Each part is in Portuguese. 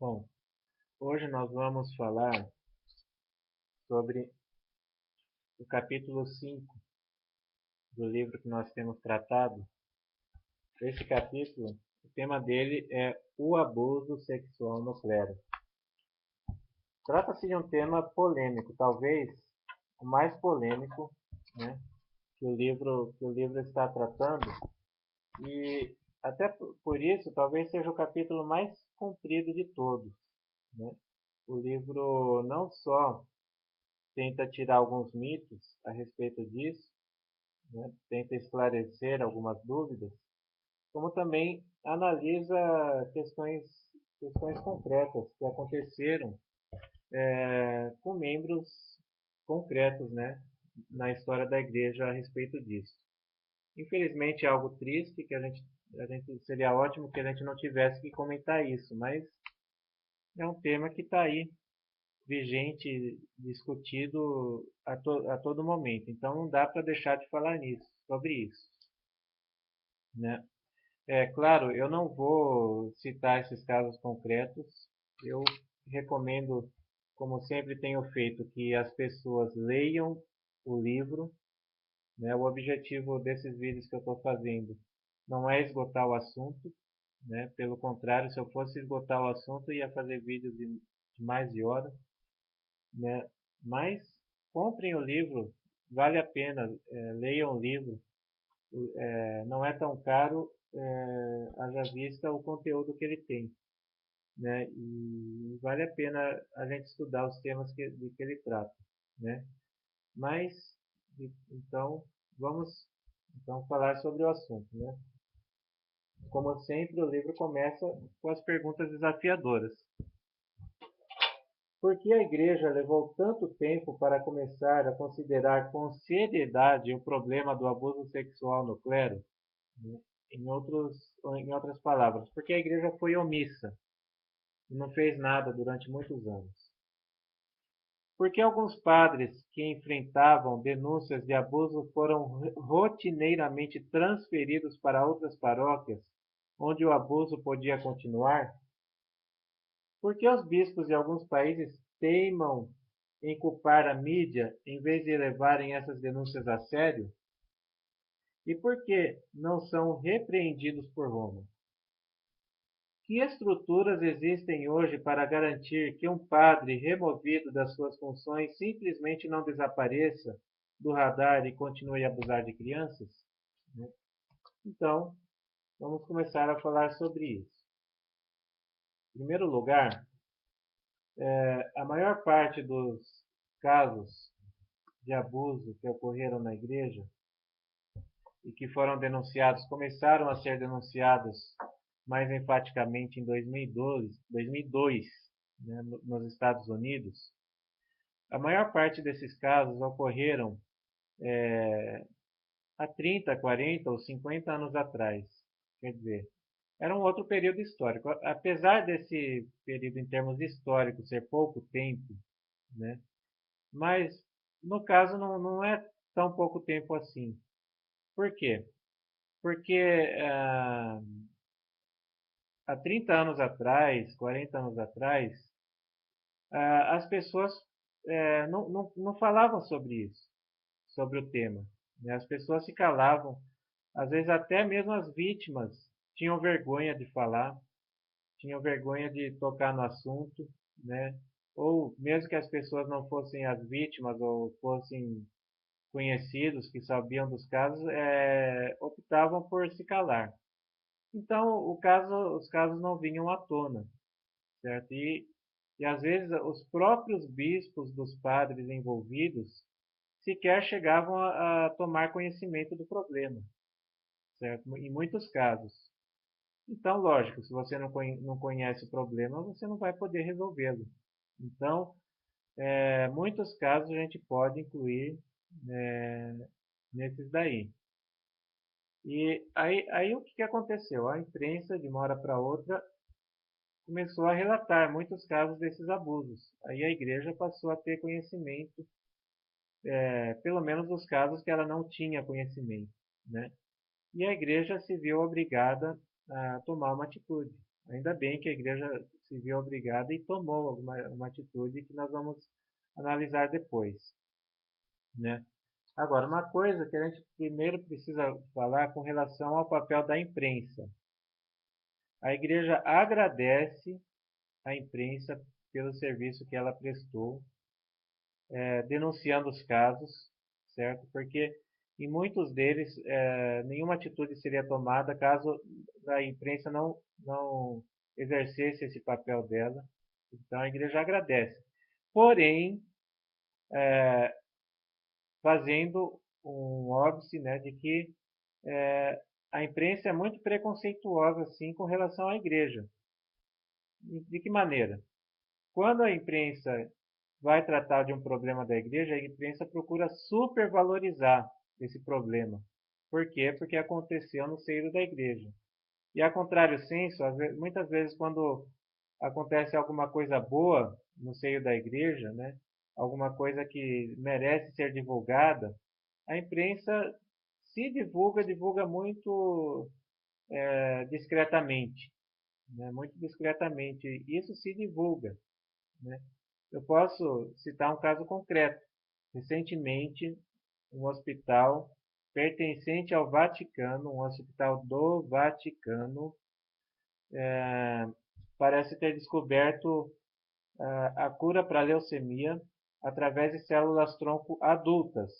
Bom, hoje nós vamos falar sobre o capítulo 5 do livro que nós temos tratado. Esse capítulo, o tema dele é o abuso sexual no clero. Trata-se de um tema polêmico, talvez o mais polêmico, né, que o livro está tratando, e até por isso talvez seja o capítulo mais comprido de todos, né? O livro não só tenta tirar alguns mitos a respeito disso, né, tenta esclarecer algumas dúvidas, como também analisa questões concretas que aconteceram com membros concretos, né, na história da igreja a respeito disso. Infelizmente é algo triste que a gente seria ótimo que a gente não tivesse que comentar isso, mas é um tema que está aí vigente, discutido a todo momento. Então não dá para deixar de falar sobre isso, né? É claro, eu não vou citar esses casos concretos. Eu recomendo, como sempre tenho feito, que as pessoas leiam o livro, né? O objetivo desses vídeos que eu estou fazendo não é esgotar o assunto, né? Pelo contrário, se eu fosse esgotar o assunto, eu ia fazer vídeos de mais de hora, né? Mas comprem o livro, vale a pena, leiam o livro, não é tão caro, haja vista o conteúdo que ele tem, né? E vale a pena a gente estudar os temas de que ele trata, né? Mas, então, vamos então falar sobre o assunto, né? Como sempre, o livro começa com as perguntas desafiadoras. Por que a Igreja levou tanto tempo para começar a considerar com seriedade o problema do abuso sexual no clero? Em outras palavras, porque a Igreja foi omissa e não fez nada durante muitos anos. Porque alguns padres que enfrentavam denúncias de abuso foram rotineiramente transferidos para outras paróquias, onde o abuso podia continuar? Porque os bispos de alguns países teimam em culpar a mídia em vez de levarem essas denúncias a sério? E por que não são repreendidos por Roma? Que estruturas existem hoje para garantir que um padre removido das suas funções simplesmente não desapareça do radar e continue a abusar de crianças? Então, vamos começar a falar sobre isso. Em primeiro lugar, a maior parte dos casos de abuso que ocorreram na igreja e que foram denunciados, começaram a ser denunciados mais enfaticamente em 2002, né, nos Estados Unidos. A maior parte desses casos ocorreram há 30, 40 ou 50 anos atrás. Quer dizer, era um outro período histórico. Apesar desse período, em termos históricos, ser pouco tempo, né? Mas, no caso, não é tão pouco tempo assim. Por quê? Porque há 30 anos atrás, 40 anos atrás, as pessoas não falavam sobre isso, sobre o tema, né? As pessoas se calavam, às vezes até mesmo as vítimas tinham vergonha de falar, tinham vergonha de tocar no assunto, né? Ou mesmo que as pessoas não fossem as vítimas ou fossem conhecidos que sabiam dos casos, optavam por se calar. Então, os casos não vinham à tona, certo? E às vezes os próprios bispos dos padres envolvidos sequer chegavam a tomar conhecimento do problema, certo? Em muitos casos. Então, lógico, se você não conhece o problema, você não vai poder resolvê-lo. Então, muitos casos a gente pode incluir nesses daí. E aí o que aconteceu? A imprensa, de uma hora para outra, começou a relatar muitos casos desses abusos. Aí a igreja passou a ter conhecimento, pelo menos dos casos que ela não tinha conhecimento, né? E a igreja se viu obrigada a tomar uma atitude, Ainda bem que a igreja se viu obrigada e tomou uma atitude que nós vamos analisar depois, né? Agora, uma coisa que a gente primeiro precisa falar com relação ao papel da imprensa. A igreja agradece à imprensa pelo serviço que ela prestou, denunciando os casos, certo? Porque em muitos deles nenhuma atitude seria tomada caso a imprensa não exercesse esse papel dela. Então a igreja agradece. Porém, fazendo um óbice, né, de que a imprensa é muito preconceituosa assim com relação à igreja. De que maneira? Quando a imprensa vai tratar de um problema da igreja, a imprensa procura supervalorizar esse problema. Por quê? Porque aconteceu no seio da igreja. E a contrário senso, muitas vezes quando acontece alguma coisa boa no seio da igreja, né, alguma coisa que merece ser divulgada, a imprensa se divulga, divulga muito discretamente, né, muito discretamente. Isso se divulga, né? Eu posso citar um caso concreto. Recentemente, um hospital pertencente ao Vaticano, um hospital do Vaticano, parece ter descoberto a cura para a leucemia através de células-tronco adultas.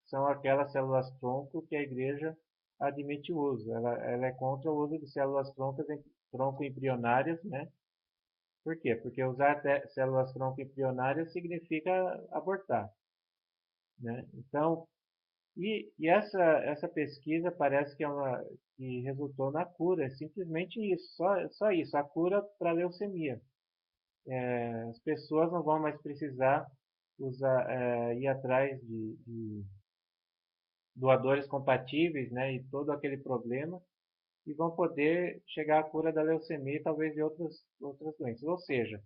São aquelas células-tronco que a igreja admite o uso. Ela é contra o uso de células-tronco embrionárias, né? Por quê? Porque usar células-tronco embrionárias significa abortar, né? Então, essa pesquisa parece que resultou na cura, é simplesmente isso, só isso, a cura para a leucemia. As pessoas não vão mais precisar ir atrás de doadores compatíveis, né, e todo aquele problema, e vão poder chegar à cura da leucemia e talvez de outras doenças. Ou seja,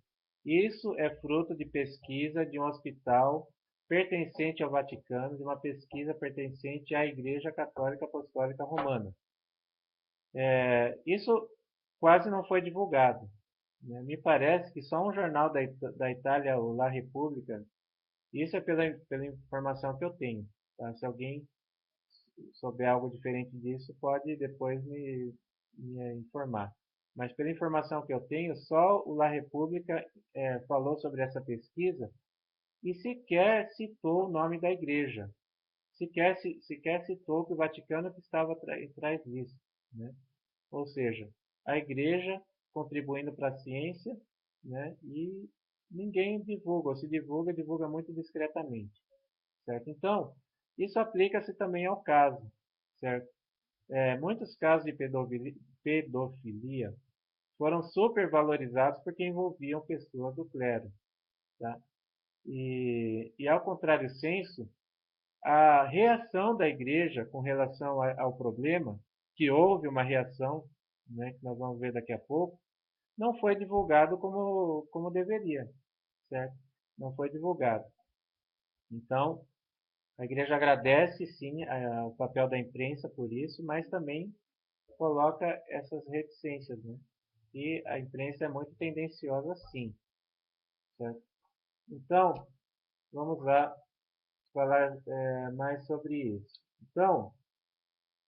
isso é fruto de pesquisa de um hospital pertencente ao Vaticano, de uma pesquisa pertencente à Igreja Católica Apostólica Romana. Isso quase não foi divulgado, né? Me parece que só um jornal da Itália, o La Repubblica, isso é pela informação que eu tenho. Tá? Se alguém souber algo diferente disso, pode depois me informar. Mas pela informação que eu tenho, só o La Repubblica falou sobre essa pesquisa e sequer citou o nome da igreja. Sequer citou que o Vaticano que estava atrás disso, né? Ou seja, a igreja contribuindo para a ciência, né? E ninguém divulga, ou se divulga, divulga muito discretamente, certo? Então, isso aplica-se também ao caso, certo? Muitos casos de pedofilia foram supervalorizados porque envolviam pessoas do clero, tá? E ao contrário senso, a reação da igreja com relação ao problema, que houve uma reação, né, que nós vamos ver daqui a pouco, não foi divulgado como deveria, certo? Não foi divulgado. Então, a igreja agradece sim o papel da imprensa por isso, mas também coloca essas reticências, né? E a imprensa é muito tendenciosa sim, certo? Então, vamos lá falar mais sobre isso. Então,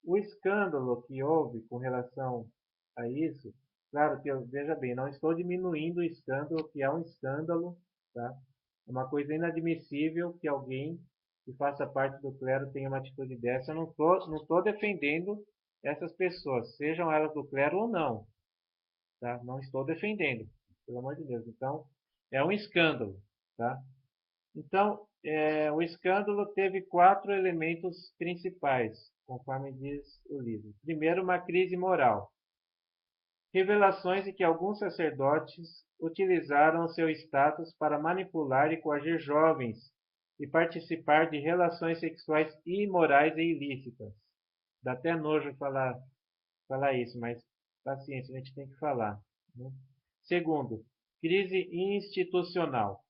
o escândalo que houve com relação a isso, claro que veja bem, não estou diminuindo o escândalo, que é um escândalo, tá? É uma coisa inadmissível que alguém que faça parte do clero tenha uma atitude dessa. Eu não tô defendendo essas pessoas, sejam elas do clero ou não, tá? Não estou defendendo, pelo amor de Deus. Então, é um escândalo, tá? Então, o escândalo teve 4 elementos principais, conforme diz o livro. Primeiro, uma crise moral. Revelações de que alguns sacerdotes utilizaram seu status para manipular e coagir jovens e participar de relações sexuais imorais e ilícitas. Dá até nojo falar isso, mas paciência, a gente tem que falar, né? Segundo, crise institucional.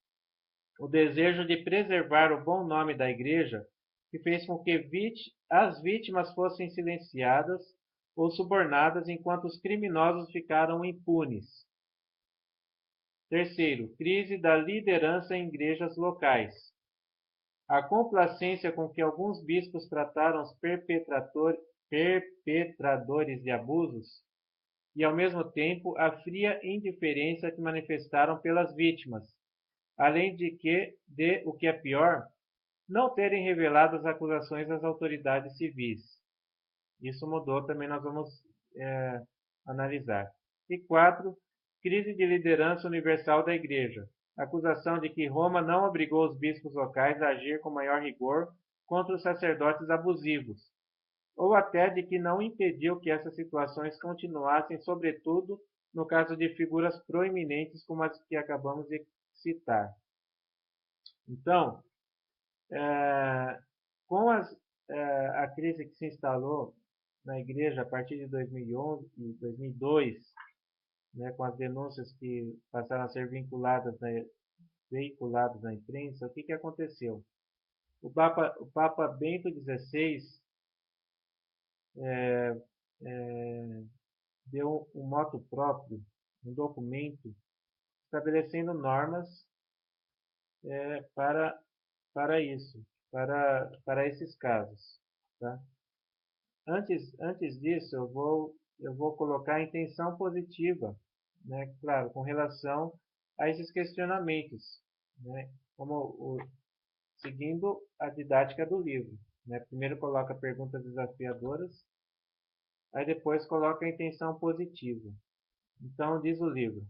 O desejo de preservar o bom nome da igreja que fez com que as vítimas fossem silenciadas ou subornadas, enquanto os criminosos ficaram impunes. Terceiro, crise da liderança em igrejas locais. A complacência com que alguns bispos trataram os perpetradores de abusos e, ao mesmo tempo, a fria indiferença que manifestaram pelas vítimas, além de o que é pior, não terem revelado as acusações às autoridades civis. Isso mudou, também nós vamos analisar. E 4, crise de liderança universal da Igreja. Acusação de que Roma não obrigou os bispos locais a agir com maior rigor contra os sacerdotes abusivos, ou até de que não impediu que essas situações continuassem, sobretudo no caso de figuras proeminentes como as que acabamos de citar. Então, com a crise que se instalou na igreja a partir de 2011 e 2002, né, com as denúncias que passaram a ser veiculadas na imprensa, o que aconteceu? O Papa Bento XVI deu um motu próprio, um documento, estabelecendo normas para isso, para esses casos. Tá? Antes disso, eu vou colocar a intenção positiva, né, claro, com relação a esses questionamentos, né, seguindo a didática do livro. Né? Primeiro coloca perguntas desafiadoras, aí depois coloca a intenção positiva. Então, diz o livro: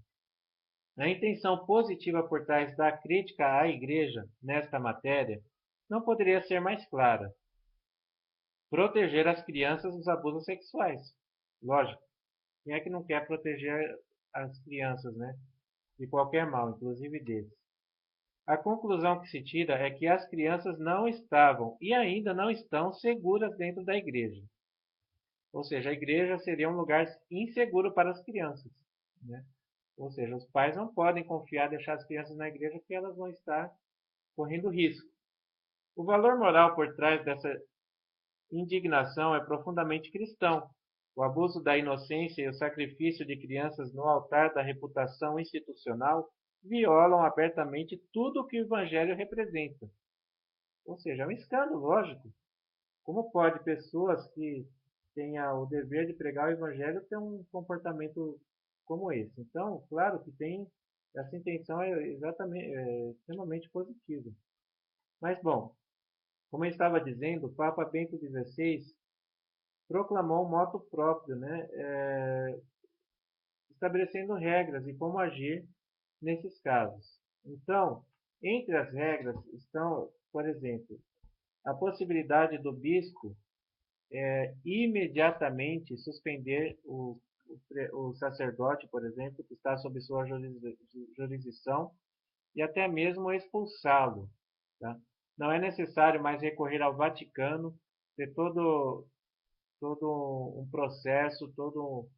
a intenção positiva por trás da crítica à Igreja nesta matéria não poderia ser mais clara. Proteger as crianças dos abusos sexuais. Lógico. Quem é que não quer proteger as crianças, né? De qualquer mal, inclusive deles. A conclusão que se tira é que as crianças não estavam e ainda não estão seguras dentro da igreja. Ou seja, a igreja seria um lugar inseguro para as crianças, né? Ou seja, os pais não podem confiar, deixar as crianças na igreja porque elas vão estar correndo risco. O valor moral por trás dessa indignação é profundamente cristão. O abuso da inocência e o sacrifício de crianças no altar da reputação institucional violam abertamente tudo o que o Evangelho representa. Ou seja, é um escândalo, lógico. Como pode pessoas que tenham o dever de pregar o Evangelho ter um comportamento como esse? Então, claro que essa intenção extremamente positiva. Mas, bom, como eu estava dizendo, o Papa Bento XVI proclamou um motu próprio, né, estabelecendo regras e como agir nesses casos. Então, entre as regras estão, por exemplo, a possibilidade do bispo imediatamente suspender o sacerdote, por exemplo, que está sob sua jurisdição, e até mesmo expulsá-lo. Tá? Não é necessário mais recorrer ao Vaticano, ter todo um processo, todo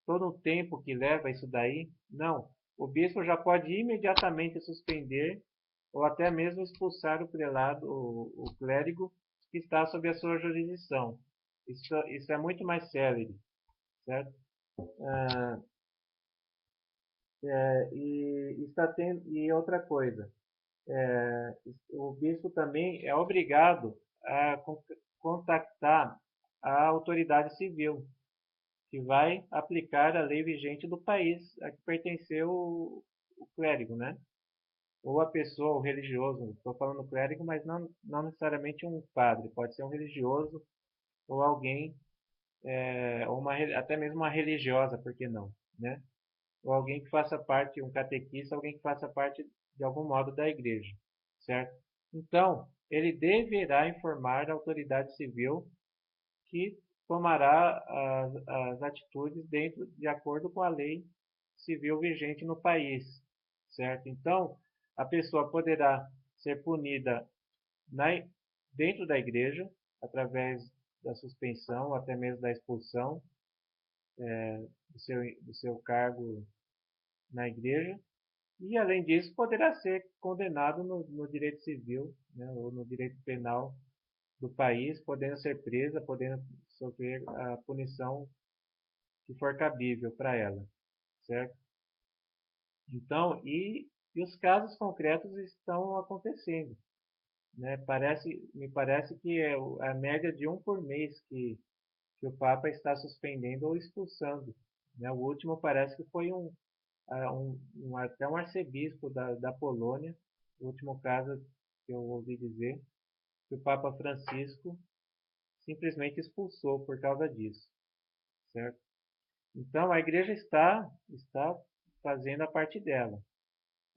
um tempo que leva isso daí. Não. O bispo já pode imediatamente suspender ou até mesmo expulsar o prelado, o clérigo que está sob a sua jurisdição. Isso é muito mais célere, certo? E outra coisa, o bispo também é obrigado a contactar a autoridade civil, que vai aplicar a lei vigente do país a que pertenceu o clérigo, né? Ou a pessoa, o religioso. Estou falando clérigo, mas não necessariamente um padre. Pode ser um religioso ou alguém, ou até mesmo uma religiosa, por que não, né? Ou alguém que faça parte, um catequista, alguém que faça parte de algum modo da igreja, certo? Então, ele deverá informar a autoridade civil que tomará as atitudes de acordo com a lei civil vigente no país, certo? Então, a pessoa poderá ser punida dentro da igreja, através da suspensão, até mesmo da expulsão do seu cargo na igreja, e, além disso, poderá ser condenado no direito civil, né, ou no direito penal do país, podendo ser presa, podendo sofrer a punição que for cabível para ela, certo? Então, e os casos concretos estão acontecendo, né? Me parece que é a média de um por mês que o Papa está suspendendo ou expulsando, né? O último parece que foi até um arcebispo da Polônia, o último caso que eu ouvi dizer, que o Papa Francisco simplesmente expulsou por causa disso, certo? Então a igreja está fazendo a parte dela.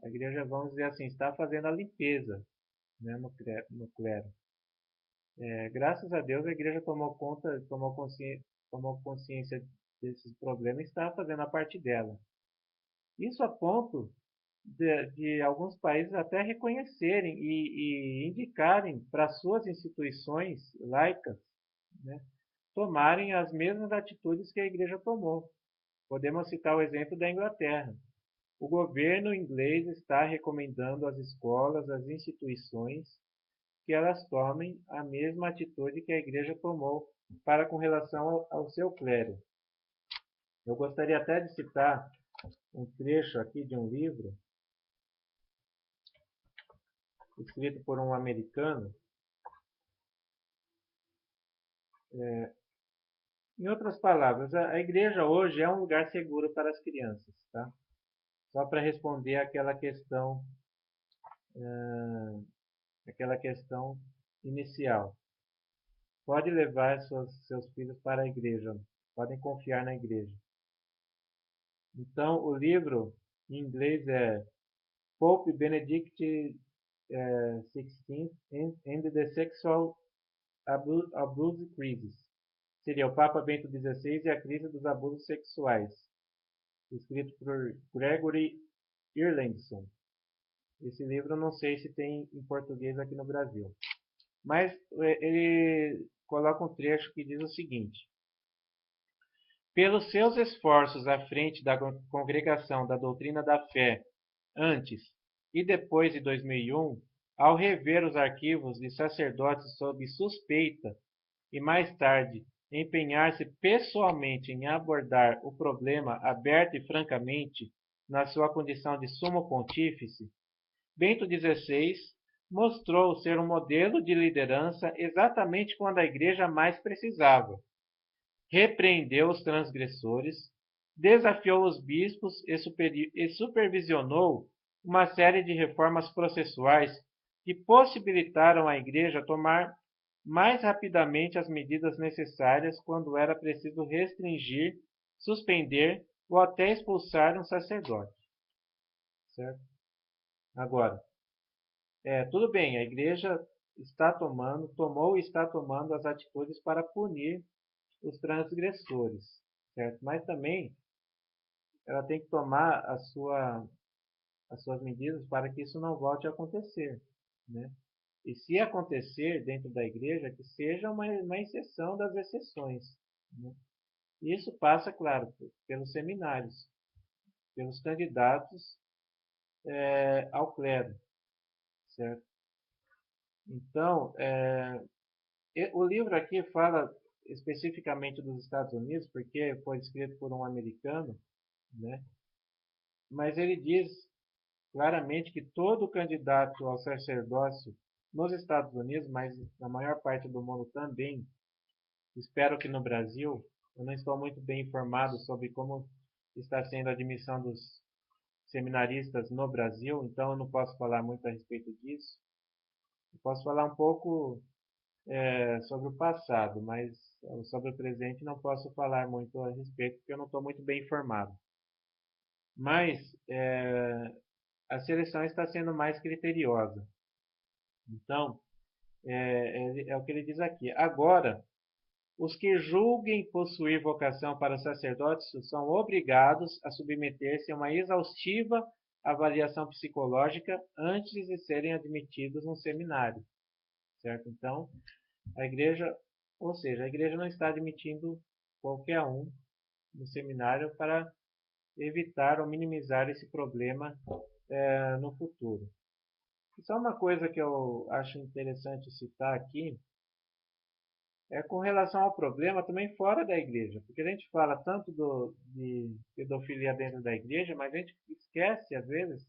A igreja, vamos dizer assim, está fazendo a limpeza, né, no clero. Graças a Deus a igreja tomou consciência desses problemas e está fazendo a parte dela. Isso a ponto de alguns países até reconhecerem e indicarem para suas instituições laicas, né, tomarem as mesmas atitudes que a igreja tomou. Podemos citar o exemplo da Inglaterra. O governo inglês está recomendando às escolas, às instituições, que elas tomem a mesma atitude que a igreja tomou para com relação ao seu clero. Eu gostaria até de citar um trecho aqui de um livro escrito por um americano. Em outras palavras, a igreja hoje é um lugar seguro para as crianças, tá? Só para responder aquela questão inicial. Pode levar seus filhos para a igreja, podem confiar na igreja. Então, o livro em inglês é Pope Benedict XVI and the Sexual Abuse Crisis. Seria o Papa Bento XVI e a crise dos abusos sexuais. Escrito por Gregory Erlandson. Esse livro eu não sei se tem em português aqui no Brasil. Mas ele coloca um trecho que diz o seguinte: pelos seus esforços à frente da Congregação da Doutrina da Fé antes e depois de 2001, ao rever os arquivos de sacerdotes sob suspeita e mais tarde empenhar-se pessoalmente em abordar o problema aberto e francamente na sua condição de sumo pontífice, Bento XVI mostrou ser um modelo de liderança exatamente quando a Igreja mais precisava. Repreendeu os transgressores, desafiou os bispos e supervisionou uma série de reformas processuais que possibilitaram à Igreja tomar mais rapidamente as medidas necessárias quando era preciso restringir, suspender ou até expulsar um sacerdote. Certo? Agora, tudo bem, a Igreja tomou e está tomando as atitudes para punir os transgressores, certo? Mas também ela tem que tomar as suas medidas para que isso não volte a acontecer, né? E se acontecer dentro da igreja, que seja uma exceção das exceções, né? Isso passa, claro, pelos seminários, pelos candidatos ao clero, certo? Então, o livro aqui fala especificamente dos Estados Unidos, porque foi escrito por um americano, né? Mas ele diz claramente que todo candidato ao sacerdócio nos Estados Unidos, mas na maior parte do mundo também, espero que no Brasil, eu não estou muito bem informado sobre como está sendo a admissão dos seminaristas no Brasil, então eu não posso falar muito a respeito disso. Eu posso falar um pouco sobre o passado, mas sobre o presente não posso falar muito a respeito, porque eu não estou muito bem informado. Mas a seleção está sendo mais criteriosa. Então, é o que ele diz aqui. Agora, os que julguem possuir vocação para sacerdócio são obrigados a submeter-se a uma exaustiva avaliação psicológica antes de serem admitidos no seminário. Certo? Então, a igreja não está admitindo qualquer um no seminário para evitar ou minimizar esse problema no futuro. Só uma coisa que eu acho interessante citar aqui é com relação ao problema também fora da igreja, porque a gente fala tanto de pedofilia dentro da igreja, mas a gente esquece, às vezes,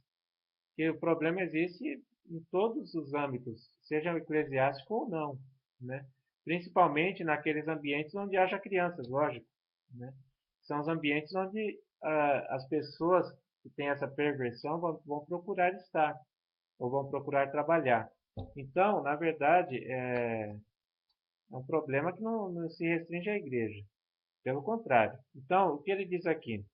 que o problema existe em todos os âmbitos, seja eclesiástico ou não, né? Principalmente naqueles ambientes onde haja crianças, lógico, né? São os ambientes onde as pessoas que têm essa perversão vão procurar estar, ou vão procurar trabalhar. Então, na verdade, é um problema que não se restringe à igreja. Pelo contrário. Então, o que ele diz aqui?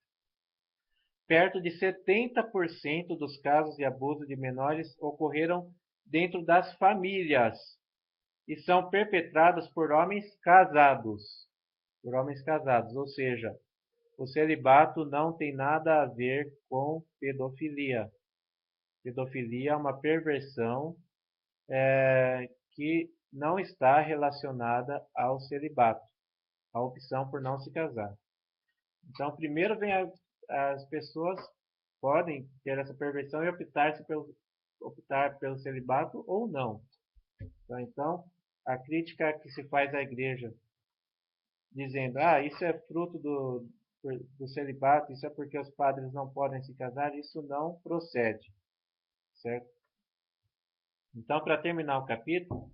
Perto de 70% dos casos de abuso de menores ocorreram dentro das famílias e são perpetrados por homens casados. Por homens casados, ou seja, o celibato não tem nada a ver com pedofilia. Pedofilia é uma perversão que não está relacionada ao celibato, a opção por não se casar. Então, primeiro vem as pessoas podem ter essa perversão e optar pelo celibato ou não. Então, a crítica que se faz à igreja, dizendo, isso é fruto do celibato, isso é porque os padres não podem se casar, isso não procede, certo? Então, para terminar o capítulo,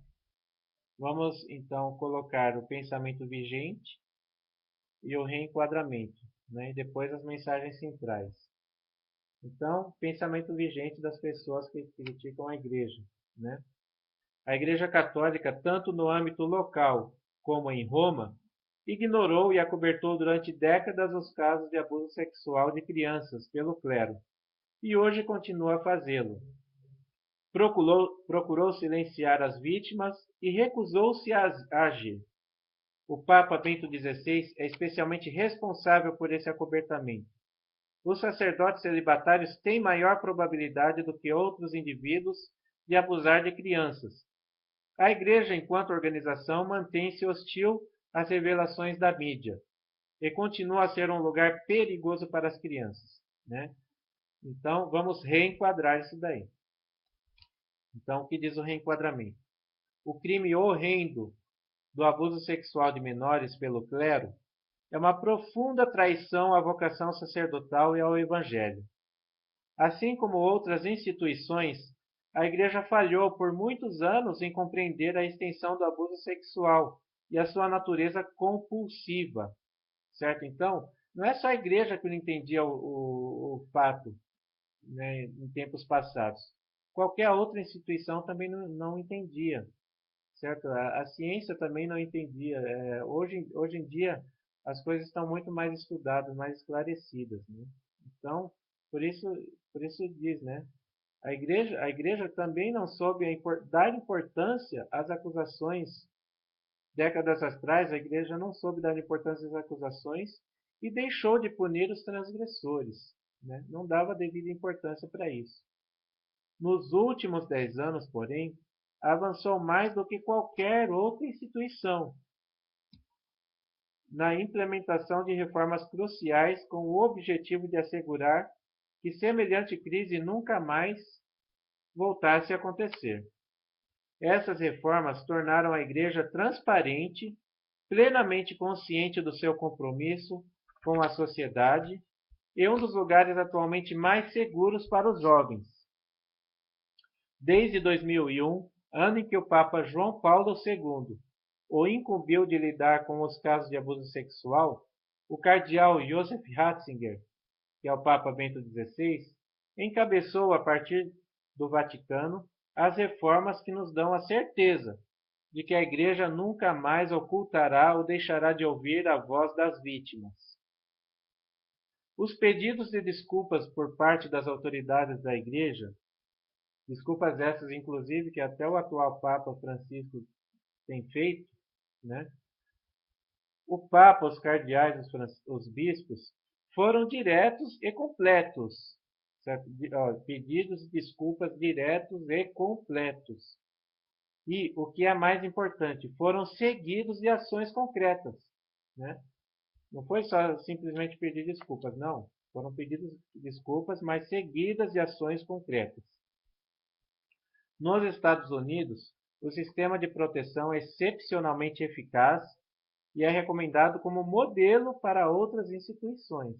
vamos então colocar o pensamento vigente e o reenquadramento, né? E depois as mensagens centrais. Então, pensamento vigente das pessoas que criticam a igreja, né? A Igreja Católica, tanto no âmbito local como em Roma, ignorou e acobertou durante décadas os casos de abuso sexual de crianças pelo clero, e hoje continua a fazê-lo. Procurou silenciar as vítimas e recusou-se a agir. O Papa Bento XVI é especialmente responsável por esse acobertamento. Os sacerdotes celibatários têm maior probabilidade do que outros indivíduos de abusar de crianças. A Igreja, enquanto organização, mantém-se hostil às revelações da mídia e continua a ser um lugar perigoso para as crianças, né? Então, vamos reenquadrar isso daí. Então, o que diz o reenquadramento? O crime horrendo do abuso sexual de menores pelo clero é uma profunda traição à vocação sacerdotal e ao Evangelho. Assim como outras instituições, a Igreja falhou por muitos anos em compreender a extensão do abuso sexual e a sua natureza compulsiva, certo? Então, não é só a Igreja que não entendia o fato, né, em tempos passados. Qualquer outra instituição também não entendia, certo? A ciência também não entendia. Hoje em dia, as coisas estão muito mais estudadas, mais esclarecidas, né? Então, por isso, por isso diz, né? A igreja também não soube dar importância às acusações. Décadas atrás, a igreja não soube dar importância às acusações e deixou de punir os transgressores, né? Não dava devida importância para isso. Nos últimos 10 anos, porém, avançou mais do que qualquer outra instituição na implementação de reformas cruciais com o objetivo de assegurar que semelhante crise nunca mais voltasse a acontecer. Essas reformas tornaram a Igreja transparente, plenamente consciente do seu compromisso com a sociedade e um dos lugares atualmente mais seguros para os jovens. Desde 2001, ano em que o Papa João Paulo II o incumbiu de lidar com os casos de abuso sexual, o cardeal Joseph Ratzinger, que é o Papa Bento XVI, encabeçou, a partir do Vaticano, as reformas que nos dão a certeza de que a Igreja nunca mais ocultará ou deixará de ouvir a voz das vítimas. Os pedidos de desculpas por parte das autoridades da Igreja, desculpas essas, inclusive, que até o atual Papa Francisco tem feito, né? O Papa, os cardeais, os bispos, foram diretos e completos. Certo? Pedidos de desculpas diretos e completos. E, o que é mais importante, foram seguidos de ações concretas, né? Não foi só simplesmente pedir desculpas, não. Foram pedidos de desculpas, mas seguidas de ações concretas. Nos Estados Unidos, o sistema de proteção é excepcionalmente eficaz e é recomendado como modelo para outras instituições.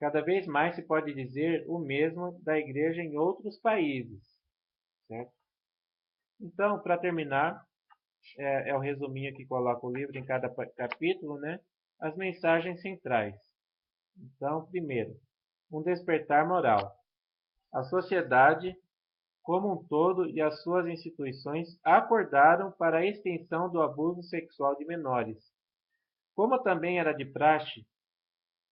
Cada vez mais se pode dizer o mesmo da Igreja em outros países. Certo? Então, para terminar, é o resuminho que coloca o livro em cada capítulo, né? As mensagens centrais. Então, primeiro, um despertar moral. A sociedade, como um todo, e as suas instituições acordaram para a extensão do abuso sexual de menores. Como também era de praxe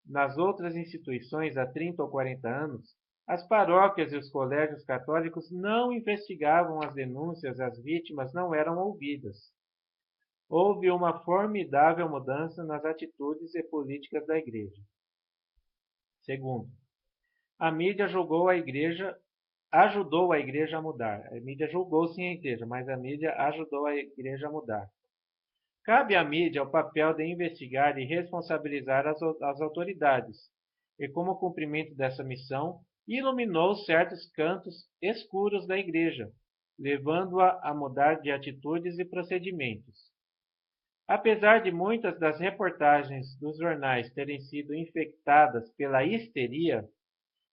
nas outras instituições há 30 ou 40 anos, as paróquias e os colégios católicos não investigavam as denúncias, as vítimas não eram ouvidas. Houve uma formidável mudança nas atitudes e políticas da Igreja. Segundo, a mídia ajudou a Igreja a mudar. A mídia julgou sim a Igreja, mas a mídia ajudou a Igreja a mudar. Cabe à mídia o papel de investigar e responsabilizar as autoridades, e como cumprimento dessa missão, iluminou certos cantos escuros da Igreja, levando-a a mudar de atitudes e procedimentos. Apesar de muitas das reportagens dos jornais terem sido infectadas pela histeria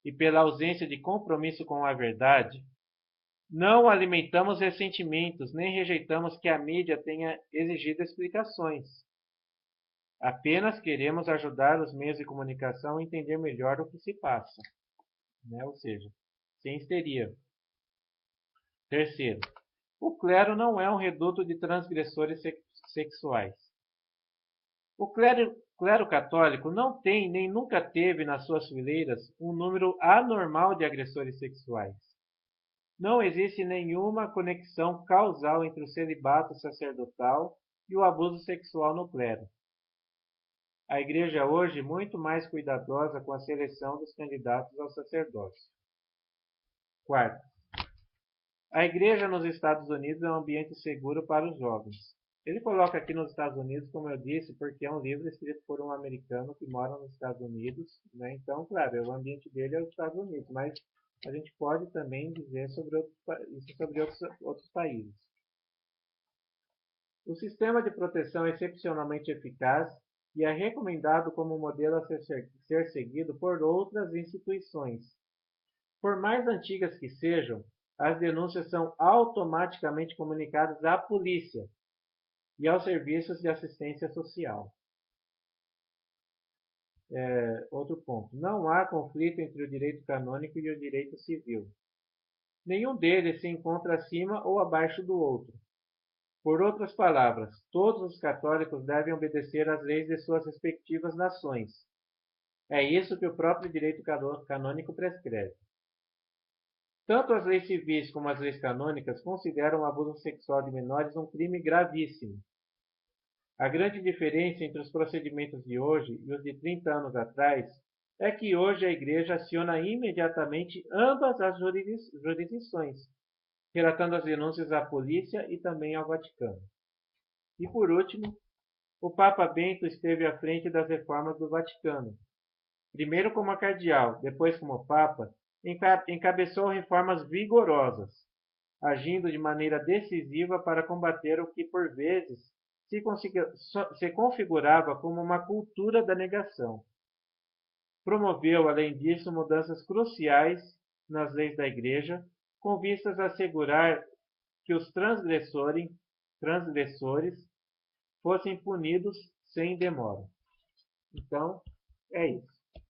e pela ausência de compromisso com a verdade, não alimentamos ressentimentos nem rejeitamos que a mídia tenha exigido explicações. Apenas queremos ajudar os meios de comunicação a entender melhor o que se passa, né? Ou seja, sem histeria. Terceiro, o clero não é um reduto de transgressores sexuais. O clero católico não tem nem nunca teve nas suas fileiras um número anormal de agressores sexuais. Não existe nenhuma conexão causal entre o celibato sacerdotal e o abuso sexual no clero. A Igreja hoje é muito mais cuidadosa com a seleção dos candidatos ao sacerdócio. Quarto, a Igreja nos Estados Unidos é um ambiente seguro para os jovens. Ele coloca aqui nos Estados Unidos, como eu disse, porque é um livro escrito por um americano que mora nos Estados Unidos, né? Então, claro, o ambiente dele é os Estados Unidos, mas a gente pode também dizer isso sobre outros países. O sistema de proteção é excepcionalmente eficaz e é recomendado como modelo a ser seguido por outras instituições. Por mais antigas que sejam, as denúncias são automaticamente comunicadas à polícia e aos serviços de assistência social. Outro ponto. Não há conflito entre o direito canônico e o direito civil. Nenhum deles se encontra acima ou abaixo do outro. Por outras palavras, todos os católicos devem obedecer às leis de suas respectivas nações. É isso que o próprio direito canônico prescreve. Tanto as leis civis como as leis canônicas consideram o abuso sexual de menores um crime gravíssimo. A grande diferença entre os procedimentos de hoje e os de 30 anos atrás é que hoje a Igreja aciona imediatamente ambas as jurisdições, relatando as denúncias à polícia e também ao Vaticano. E por último, o Papa Bento esteve à frente das reformas do Vaticano. Primeiro como cardeal, depois como Papa, encabeçou reformas vigorosas, agindo de maneira decisiva para combater o que, por vezes, se configurava como uma cultura da negação. Promoveu, além disso, mudanças cruciais nas leis da Igreja, com vistas a assegurar que os transgressores fossem punidos sem demora. Então, é isso.